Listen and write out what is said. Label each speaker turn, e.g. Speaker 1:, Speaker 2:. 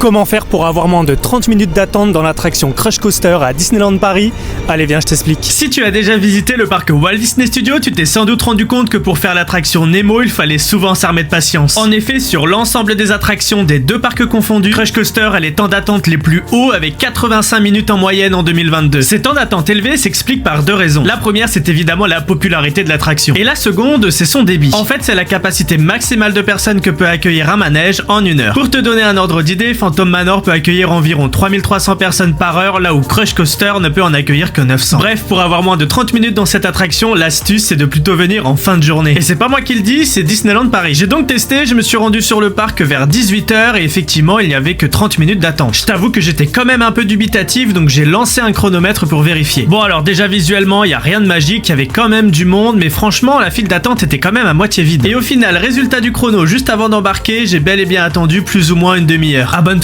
Speaker 1: Comment faire pour avoir moins de 30 minutes d'attente dans l'attraction Crush Coaster à Disneyland Paris? Allez, viens, je t'explique.
Speaker 2: Si tu as déjà visité le parc Walt Disney Studios, tu t'es sans doute rendu compte que pour faire l'attraction Nemo, il fallait souvent s'armer de patience. En effet, sur l'ensemble des attractions des deux parcs confondus, Crush Coaster a les temps d'attente les plus hauts avec 85 minutes en moyenne en 2022. Ces temps d'attente élevés s'expliquent par deux raisons. La première, c'est évidemment la popularité de l'attraction. Et la seconde, c'est son débit. En fait, c'est la capacité maximale de personnes que peut accueillir un manège en 1 heure. Pour te donner un ordre d'idée, Phantom Manor peut accueillir environ 3300 personnes par heure, là où Crush Coaster ne peut en accueillir que 900. Bref, pour avoir moins de 30 minutes dans cette attraction, l'astuce c'est de plutôt venir en fin de journée. Et c'est pas moi qui le dis, c'est Disneyland Paris. J'ai donc testé, je me suis rendu sur le parc vers 18h et effectivement il n'y avait que 30 minutes d'attente. Je t'avoue que j'étais quand même un peu dubitatif, donc j'ai lancé un chronomètre pour vérifier. Bon alors déjà visuellement, il y a rien de magique, il y avait quand même du monde, mais franchement la file d'attente était quand même à moitié vide. Et au final, résultat du chrono, juste avant d'embarquer, j'ai bel et bien attendu plus ou moins une demi-heure. Abonne-toi